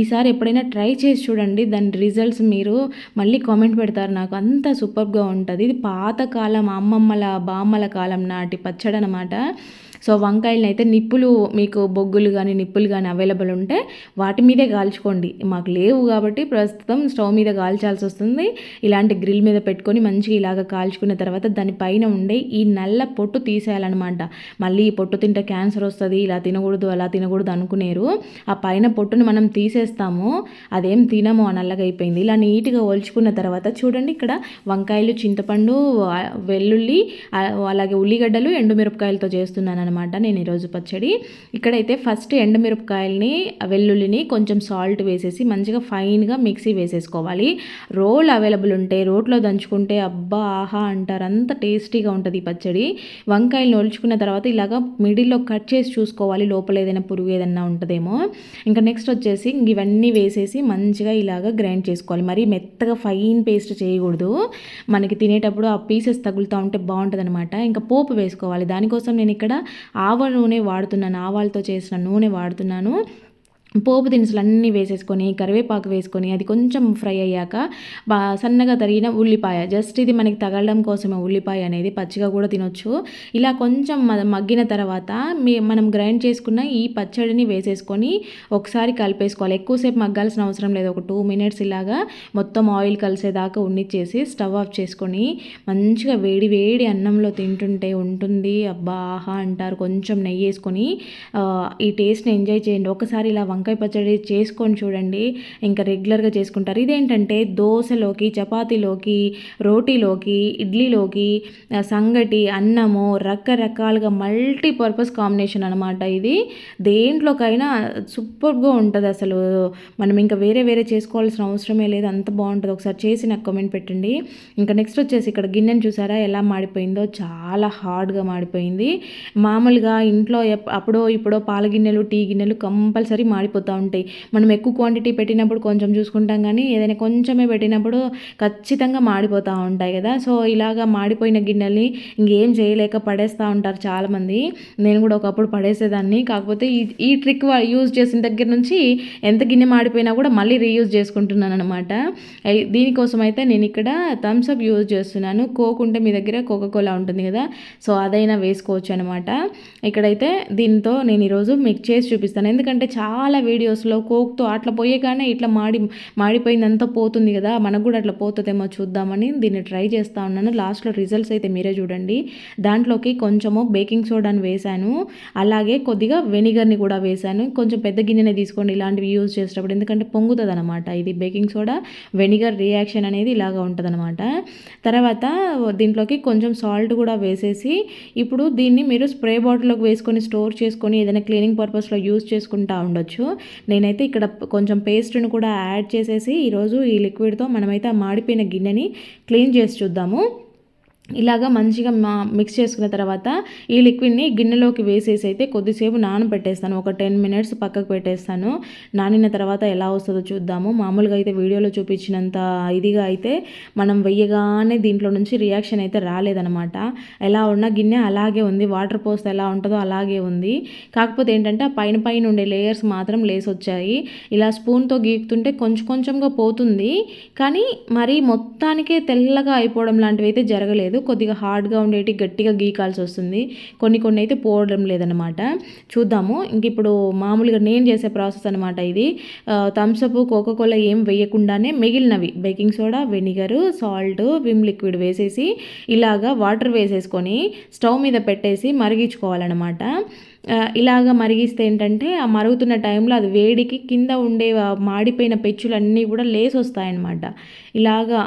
A: ఈసారి ఎప్పుడైనా ట్రై చేసి చూడండి. దాని రిజల్ట్స్ మీరు మళ్ళీ కామెంట్ పెడతారు నాకు, అంత సూపర్గా ఉంటుంది. ఇది పాతకాలం అమ్మమ్మల బామ్మల కాలం నాటి పచ్చడి అనమాట. సో వంకాయలను అయితే నిప్పులు మీకు బొగ్గులు కానీ నిప్పులు కానీ అవైలబుల్ ఉంటే వాటి మీదే కాల్చుకోండి. మాకు లేవు కాబట్టి ప్రస్తుతం స్టవ్ మీద కాల్చాల్సి వస్తుంది. ఇలాంటి గ్రిల్ మీద పెట్టుకొని మంచిగా ఇలాగ కాల్చుకున్న తర్వాత దానిపైన ఉండే ఈ నల్ల పొట్టు తీసేయాలన్నమాట. మళ్ళీ ఈ పొట్టు తింటే క్యాన్సర్ వస్తుంది, ఇలా తినకూడదు అలా తినకూడదు అనుకునేరు. ఆ పైన పొట్టును మనం తీసేస్తాము, అదేం తినము, ఆ నల్లగా అయిపోయింది. ఇలా నీట్గా ఒలుచుకున్న తర్వాత చూడండి, ఇక్కడ వంకాయలు చింతపండు వెల్లుల్లి అలాగే ఉల్లిగడ్డలు ఎండుమిరపకాయలతో చేస్తున్నాను అనమాట నేను ఈరోజు పచ్చడి. ఇక్కడైతే ఫస్ట్ ఎండుమిరపకాయలని వెల్లుల్లిని కొంచెం సాల్ట్ వేసేసి మంచిగా ఫైన్గా మిక్సీ వేసేసుకోవాలి. రోల్ అవైలబుల్ ఉంటే రోట్లో దంచుకుంటే అబ్బా ఆహా అంటారు, అంత టేస్టీగా ఉంటుంది ఈ పచ్చడి. వంకాయలు ఒలుచుకున్న తర్వాత ఇలాగ మిడిల్లో కట్ చేసి చూసుకోవాలి, లోపల ఏదైనా పురుగు ఏదైనా ఉంటుందేమో. ఇంకా నెక్స్ట్ వచ్చేసి ఇవన్నీ వేసేసి మంచిగా ఇలాగ గ్రైండ్ చేసుకోవాలి. మరి మెత్తగా ఫైన్ పేస్ట్ చేయకూడదు, మనకి తినేటప్పుడు ఆ పీసెస్ తగులుతూ ఉంటే బాగుంటుంది అనమాట. ఇంకా పోపు వేసుకోవాలి. దానికోసం నేను ఇక్కడ ఆవ నూనె వాడుతున్నాను, ఆవాలతో చేసిన నూనె వాడుతున్నాను. పోపు దినుసులు అన్నీ వేసేసుకొని కరివేపాకు వేసుకొని అది కొంచెం ఫ్రై అయ్యాక సన్నగా తరిగిన ఉల్లిపాయ, జస్ట్ ఇది మనకి తగలడం కోసమే ఉల్లిపాయ అనేది, పచ్చిగా కూడా తినొచ్చు. ఇలా కొంచెం మగ్గిన తర్వాత మనం గ్రైండ్ చేసుకున్న ఈ పచ్చడిని వేసేసుకొని ఒకసారి కలిపేసుకోవాలి. ఎక్కువసేపు మగ్గాల్సిన అవసరం లేదు, ఒక 2 minutes ఇలాగా మొత్తం ఆయిల్ కలిసేదాకా ఉన్నిచ్చేసి స్టవ్ ఆఫ్ చేసుకొని మంచిగా వేడి వేడి అన్నంలో తింటుంటే ఉంటుంది అబ్బా ఆహా అంటారు. కొంచెం నెయ్యి వేసుకొని ఈ టేస్ట్ని ఎంజాయ్ చేయండి. ఒకసారి ఇలా వంకాయ పచ్చడి చేసుకొని చూడండి, ఇంకా రెగ్యులర్గా చేసుకుంటారు. ఇదేంటంటే దోశలోకి, చపాతీలోకి, రోటీలోకి, ఇడ్లీలోకి, సంగటి, అన్నము రకరకాలుగా మల్టీపర్పస్ కాంబినేషన్ అనమాట. ఇది దేంట్లోకైనా సూపర్గా ఉంటుంది అసలు. మనం ఇంకా వేరే వేరే చేసుకోవాల్సిన అవసరమే లేదు, అంత బాగుంటుంది. ఒకసారి చేసి నాకు కామెంట్ పెట్టండి. ఇంకా నెక్స్ట్ వచ్చేసి ఇక్కడ గిన్నెను చూసారా ఎలా మాడిపోయిందో, చాలా హార్డ్గా మాడిపోయింది. మామూలుగా ఇంట్లో అప్పుడో ఇప్పుడో పాల గిన్నెలు టీ గిన్నెలు కంపల్సరీ మాడిపోయి మాడిపోతూ ఉంటాయి. మనం ఎక్కువ క్వాంటిటీ పెట్టినప్పుడు కొంచెం చూసుకుంటాం, కానీ ఏదైనా కొంచెమే పెట్టినప్పుడు ఖచ్చితంగా మాడిపోతూ ఉంటాయి కదా. సో ఇలాగా మాడిపోయిన గిన్నెల్ని ఇంకేం చేయలేక పడేస్తూ ఉంటారు చాలామంది. నేను కూడా ఒకప్పుడు పడేసేదాన్ని. కాకపోతే ఈ ట్రిక్ యూజ్ చేసిన దగ్గర నుంచి ఎంత గిన్నె మాడిపోయినా కూడా మళ్ళీ రీయూజ్ చేసుకుంటున్నాను అనమాట. దీనికోసం అయితే నేను ఇక్కడ థమ్స్అప్ యూజ్ చేస్తున్నాను. కోక్ ఉంటే మీ దగ్గర కోకోకోలా ఉంటుంది కదా, సో అదైనా వేసుకోవచ్చు అనమాట. ఇక్కడైతే దీంతో నేను ఈరోజు మీకు చేసి చూపిస్తాను. ఎందుకంటే చాలా వీడియోస్లో కోక్తో అట్లా పోయేగానే ఇట్లా మాడిపోయిందంతా పోతుంది కదా, మనకు కూడా అట్లా పోతుందేమో చూద్దామని దీన్ని ట్రై చేస్తూ ఉన్నాను. లాస్ట్లో రిజల్ట్స్ అయితే మీరే చూడండి. దాంట్లోకి కొంచెము బేకింగ్ సోడాని వేశాను, అలాగే కొద్దిగా వెనిగర్ని కూడా వేశాను. కొంచెం పెద్ద గిన్నెనే తీసుకోండి ఇలాంటివి యూజ్ చేసేటప్పుడు, ఎందుకంటే పొంగుతుంది అనమాట. ఇది బేకింగ్ సోడా వెనిగర్ రియాక్షన్ అనేది ఇలాగా ఉంటుంది అనమాట. తర్వాత దీంట్లోకి కొంచెం సాల్ట్ కూడా వేసేసి ఇప్పుడు దీన్ని మీరు స్ప్రే బాటిల్లోకి వేసుకొని స్టోర్ చేసుకొని ఏదైనా క్లీనింగ్ పర్పస్లో యూజ్ చేసుకుంటూ ఉండొచ్చు. నేనైతే ఇక్కడ కొంచెం పేస్ట్ని కూడా యాడ్ చేసేసి ఈరోజు ఈ లిక్విడ్తో మనమైతే ఆ మాడిపోయిన గిన్నెని క్లీన్ చేసి చూద్దాము. ఇలాగా మంచిగా మిక్స్ చేసుకున్న తర్వాత ఈ లిక్విడ్ని గిన్నెలోకి వేసేసి అయితే కొద్దిసేపు నానబెట్టేస్తాను. ఒక 10 మినిట్స్ పక్కకు పెట్టేస్తాను. నానిన తర్వాత ఎలా వస్తుందో చూద్దాము. మామూలుగా అయితే వీడియోలో చూపించినంత ఇదిగా అయితే మనం వెయ్యగానే దీంట్లో నుంచి రియాక్షన్ అయితే రాలేదనమాట. ఎలా ఉన్న గిన్నె అలాగే ఉంది, వాటర్ పోస్తే ఎలా ఉంటుందో అలాగే ఉంది. కాకపోతే ఏంటంటే ఆ పైన పైన ఉండే లేయర్స్ మాత్రం లేసి వచ్చాయి. ఇలా స్పూన్తో గీకుతుంటే కొంచెం కొంచెంగా పోతుంది, కానీ మరీ మొత్తానికే తెల్లగా అయిపోవడం లాంటివి అయితే జరగలేదు. కొద్దిగా హార్డ్గా ఉండేటి గట్టిగా గీకాల్సి వస్తుంది. కొన్ని అయితే పోవడం లేదనమాట. చూద్దాము. ఇంక ఇప్పుడు మామూలుగా నేను చేసే ప్రాసెస్ అనమాట ఇది. థమ్స్అప్ కోకోకోలా ఏం వేయకుండానే మిగిలినవి baking soda, vinegar, salt, Vim liquid వేసేసి ఇలాగా వాటర్ వేసేసుకొని స్టవ్ మీద పెట్టేసి మరిగించుకోవాలన్నమాట. ఇలాగ మరిగిస్తే ఏంటంటే ఆ మరుగుతున్న టైంలో అది వేడికి కింద ఉండే మాడిపోయిన పెచ్చులన్నీ కూడా లేసి వస్తాయన్నమాట. ఇలాగా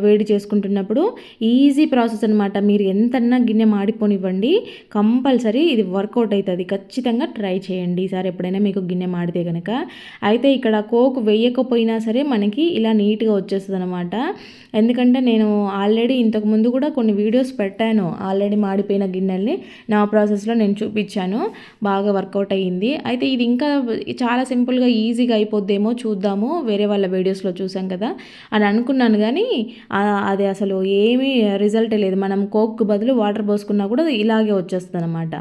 A: వేడి చేసుకుంటున్నప్పుడు ఈజీ ప్రాసెస్ అనమాట. మీరు ఎంతన్నా గిన్నె మాడిపోనివ్వండి, కంపల్సరీ ఇది వర్కౌట్ అవుతుంది. ఖచ్చితంగా ట్రై చేయండి ఈసారి ఎప్పుడైనా మీకు గిన్నె మాడితే కనుక. అయితే ఇక్కడ కోక్ వేయకపోయినా సరే మనకి ఇలా నీట్గా వచ్చేస్తుంది అనమాట. ఎందుకంటే నేను ఆల్రెడీ ఇంతకుముందు కూడా కొన్ని వీడియోస్ పెట్టాను, ఆల్రెడీ మాడిపోయిన గిన్నెల్ని నా ప్రాసెస్లో నేను చూపించాను. బాగా వర్కౌట్ అయ్యింది. అయితే ఇది ఇంకా చాలా సింపుల్గా ఈజీగా అయిపోద్దేమో చూద్దాము, వేరే వాళ్ళ వీడియోస్లో చూసాం కదా అని అనుకున్నాను, కానీ అది అసలు ఏమీ రిజల్ట్ లేదు. మనం కోక్ బదులు వాటర్ పోసుకున్నా కూడా ఇలాగే వచ్చేస్తుంది అనమాట.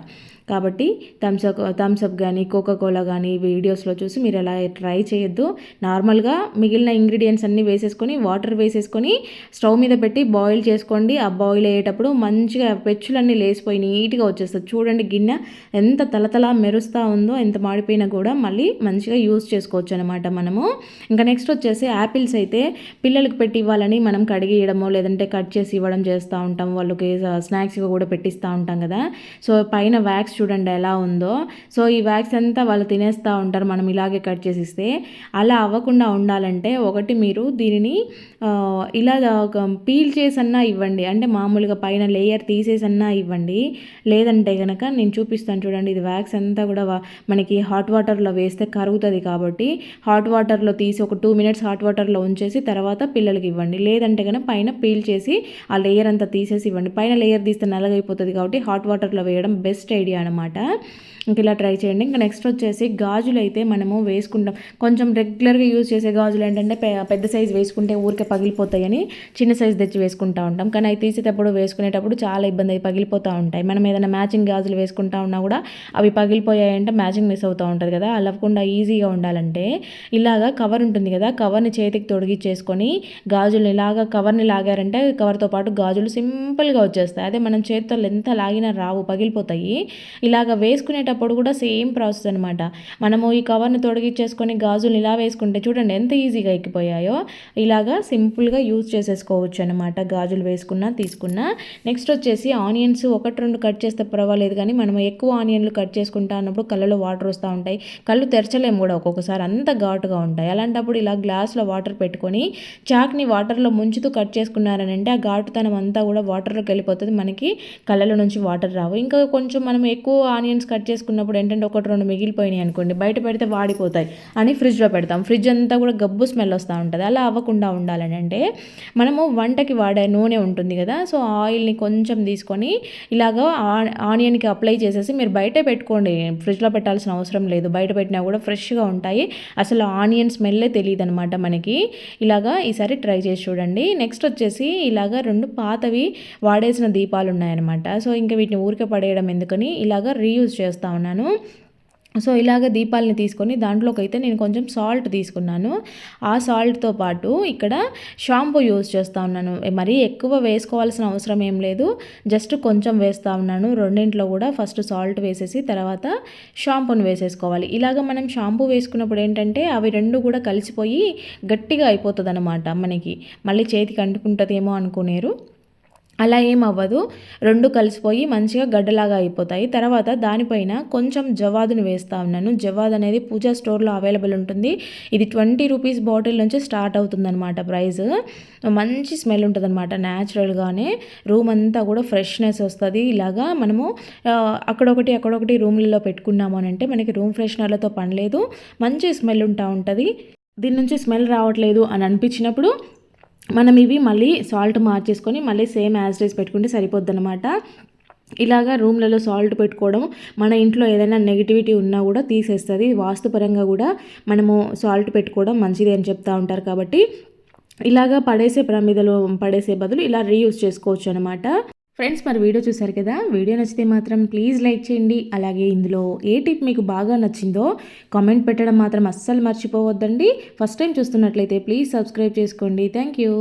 A: కాబట్టి థమ్స్అప్ కానీ కోకోకోలా కానీ వీడియోస్లో చూసి మీరు ఎలా ట్రై చేయొద్దు. నార్మల్గా మిగిలిన ఇంగ్రీడియంట్స్ అన్నీ వేసేసుకొని వాటర్ వేసేసుకొని స్టవ్ మీద పెట్టి బాయిల్ చేసుకోండి. ఆ బాయిల్ అయ్యేటప్పుడు మంచిగా పెచ్చులన్నీ లేసిపోయి నీట్గా వచ్చేస్తుంది. చూడండి గిన్నె ఎంత తలతల మెరుస్తూ ఉందో, ఎంత మాడిపోయినా కూడా మళ్ళీ మంచిగా యూజ్ చేసుకోవచ్చు అనమాట మనము. ఇంకా నెక్స్ట్ వచ్చేసి యాపిల్స్ అయితే పిల్లలకి పెట్టి ఇవ్వాలని మనం కడిగి ఇవ్వడమో లేదంటే కట్ చేసి ఇవ్వడం చేస్తూ ఉంటాం. వాళ్ళకి స్నాక్స్గా కూడా పెట్టిస్తూ ఉంటాం కదా. సో పైన వ్యాక్స్ చూడండి ఎలా ఉందో. సో ఈ వ్యాక్స్ అంతా వాళ్ళు తినేస్తూ ఉంటారు మనం ఇలాగే కట్ చేసి ఇస్తే. అలా అవ్వకుండా ఉండాలంటే ఒకటి మీరు దీనిని ఇలా పీల్ చేసన్నా ఇవ్వండి, అంటే మామూలుగా పైన లేయర్ తీసేసన్నా ఇవ్వండి. లేదంటే కనుక నేను చూపిస్తాను చూడండి, ఇది వ్యాక్స్ అంతా కూడా మనకి హాట్ వాటర్లో వేస్తే కరుగుతుంది. కాబట్టి హాట్ వాటర్లో తీసి ఒక 2 మినిట్స్ హాట్ వాటర్లో ఉంచేసి తర్వాత పిల్లలకి ఇవ్వండి. లేదంటే కనుక పైన పీల్ చేసి ఆ లేయర్ అంతా తీసేసి ఇవ్వండి. పైన లేయర్ తీస్తే నల్లగైపోతుంది కాబట్టి హాట్ వాటర్లో వేయడం బెస్ట్ ఐడియా అనమాట. ఇంక ఇలా ట్రై చేయండి. ఇంకా నెక్స్ట్ వచ్చేసి గాజులు అయితే మనము వేసుకుంటాం. కొంచెం రెగ్యులర్గా యూజ్ చేసే గాజులు ఏంటంటే పెద్ద సైజు వేసుకుంటే ఊరికే పగిలిపోతాయని చిన్న సైజు తెచ్చి వేసుకుంటూ ఉంటాం. కానీ అవి తీసేటప్పుడు వేసుకునేటప్పుడు చాలా ఇబ్బంది, అవి పగిలిపోతూ ఉంటాయి. మనం ఏదైనా మ్యాచింగ్ గాజులు వేసుకుంటా ఉన్నా కూడా అవి పగిలిపోయాయంటే మ్యాచింగ్ మిస్ అవుతూ ఉంటుంది కదా. అలా అవ్వకుండా ఈజీగా ఉండాలంటే ఇలాగా కవర్ ఉంటుంది కదా, కవర్ని చేతికి తొడిగిచ్చేసుకొని గాజులు ఇలాగా కవర్ని లాగారంటే కవర్తో పాటు గాజులు సింపుల్గా వచ్చేస్తాయి. అదే మనం చేతితో ఎంత లాగినా రావు, పగిలిపోతాయి. ఇలాగ వేసుకునేటప్పుడు కూడా సేమ్ ప్రాసెస్ అనమాట. మనము ఈ కవర్ని తొడిగిచ్చేసుకొని గాజులు ఇలా వేసుకుంటే చూడండి ఎంత ఈజీగా ఎక్కిపోయాయో. ఇలాగా సింపుల్గా యూజ్ చేసేసుకోవచ్చు అనమాట, గాజులు వేసుకున్నా తీసుకున్నా. నెక్స్ట్ వచ్చేసి ఆనియన్స్ 1-2 కట్ చేస్తే పర్వాలేదు, కానీ మనం ఎక్కువ ఆనియన్లు కట్ చేసుకుంటా అన్నప్పుడు కళ్ళలో వాటర్ వస్తూ ఉంటాయి, కళ్ళు తెరచలేము కూడా ఒక్కొక్కసారి, అంత ఘాటుగా ఉంటాయి. అలాంటప్పుడు ఇలా గ్లాస్లో వాటర్ పెట్టుకొని చాక్ని వాటర్లో ముంచుతూ కట్ చేసుకున్నారనంటే ఆ ఘాటుతనం అంతా కూడా వాటర్లోకి వెళ్ళిపోతుంది, మనకి కళ్ళలో నుంచి వాటర్ రావు. ఇంకా కొంచెం మనం ఎక్కువ ఎక్కువ ఆనియన్స్ కట్ చేసుకున్నప్పుడు ఏంటంటే ఒకటి రెండు మిగిలిపోయినాయి అనుకోండి, బయట పెడితే వాడిపోతాయి అని ఫ్రిడ్జ్లో పెడతాం. ఫ్రిడ్జ్ అంతా కూడా గబ్బు స్మెల్ వస్తూ ఉంటుంది. అలా అవ్వకుండా ఉండాలని అంటే మనము వంటకి వాడే నూనె ఉంటుంది కదా, సో ఆయిల్ని కొంచెం తీసుకొని ఇలాగా ఆనియన్కి అప్లై చేసేసి మీరు బయటే పెట్టుకోండి, ఫ్రిడ్జ్లో పెట్టాల్సిన అవసరం లేదు. బయట పెట్టినా కూడా ఫ్రెష్గా ఉంటాయి, అసలు ఆనియన్ స్మెల్లే తెలియదు అనమాట మనకి. ఇలాగా ఈసారి ట్రై చేసి చూడండి. నెక్స్ట్ వచ్చేసి ఇలాగా 2 పాతవి వాడేసిన దీపాలు ఉన్నాయన్నమాట. సో ఇంకా వీటిని ఊరికే పడేయడం ఎందుకని ఇలాగా రీయూజ్ చేస్తూ ఉన్నాను. సో ఇలాగ దీపాలని తీసుకొని దాంట్లోకి అయితే నేను కొంచెం సాల్ట్ తీసుకున్నాను. ఆ సాల్ట్తో పాటు ఇక్కడ షాంపూ యూజ్ చేస్తూ ఉన్నాను. మరీ ఎక్కువ వేసుకోవాల్సిన అవసరం ఏం లేదు, జస్ట్ కొంచెం వేస్తూ ఉన్నాను. రెండింట్లో కూడా ఫస్ట్ సాల్ట్ వేసేసి తర్వాత షాంపూని వేసేసుకోవాలి. ఇలాగ మనం షాంపూ వేసుకున్నప్పుడు ఏంటంటే అవి రెండు కూడా కలిసిపోయి గట్టిగా అయిపోతుంది అనమాట. మనకి మళ్ళీ చేతికి అంటుకుంటుందేమో అనుకునేరు, అలా ఏం అవ్వదు. రెండు కలిసిపోయి మంచిగా గడ్డలాగా అయిపోతాయి. తర్వాత దానిపైన కొంచెం జవాదుని వేస్తూ ఉన్నాను. జవాద్ అనేది పూజా స్టోర్లో అవైలబుల్ ఉంటుంది. ఇది 20 రూపీస్ బాటిల్ నుంచి స్టార్ట్ అవుతుందన్నమాట ప్రైస్. మంచి స్మెల్ ఉంటుంది అనమాట. న్యాచురల్గానే రూమ్ అంతా కూడా ఫ్రెష్నెస్ వస్తుంది. ఇలాగా మనము అక్కడొకటి రూమ్లలో పెట్టుకున్నాము అని అంటే మనకి రూమ్ ఫ్రెషనర్లతో పని లేదు, మంచి స్మెల్ ఉంటుంది. దీని నుంచి స్మెల్ రావట్లేదు అని అనిపించినప్పుడు మనం ఇవి మళ్ళీ సాల్ట్ మార్చేసుకొని మళ్ళీ సేమ్ యాజ్ డేస్ పెట్టుకుంటే సరిపోద్ది అనమాట. ఇలాగా రూమ్లలో సాల్ట్ పెట్టుకోవడం మన ఇంట్లో ఏదైనా నెగిటివిటీ ఉన్నా కూడా తీసేస్తుంది. వాస్తుపరంగా కూడా మనము సాల్ట్ పెట్టుకోవడం మంచిది అని చెప్తూ ఉంటారు. కాబట్టి ఇలాగా ప్రమిదలో పడేసే బదులు ఇలా రీయూజ్ చేసుకోవచ్చు అనమాట. ఫ్రెండ్స్, మరి వీడియో చూసారు కదా, వీడియో నచ్చితే మాత్రం ప్లీజ్ లైక్ చేయండి. అలాగే ఇందులో ఏ టిప్ మీకు బాగా నచ్చిందో కామెంట్ పెట్టడం మాత్రం అస్సలు మర్చిపోవద్దండి. ఫస్ట్ టైం చూస్తున్నట్లయితే ప్లీజ్ సబ్స్క్రైబ్ చేసుకోండి. Thank you.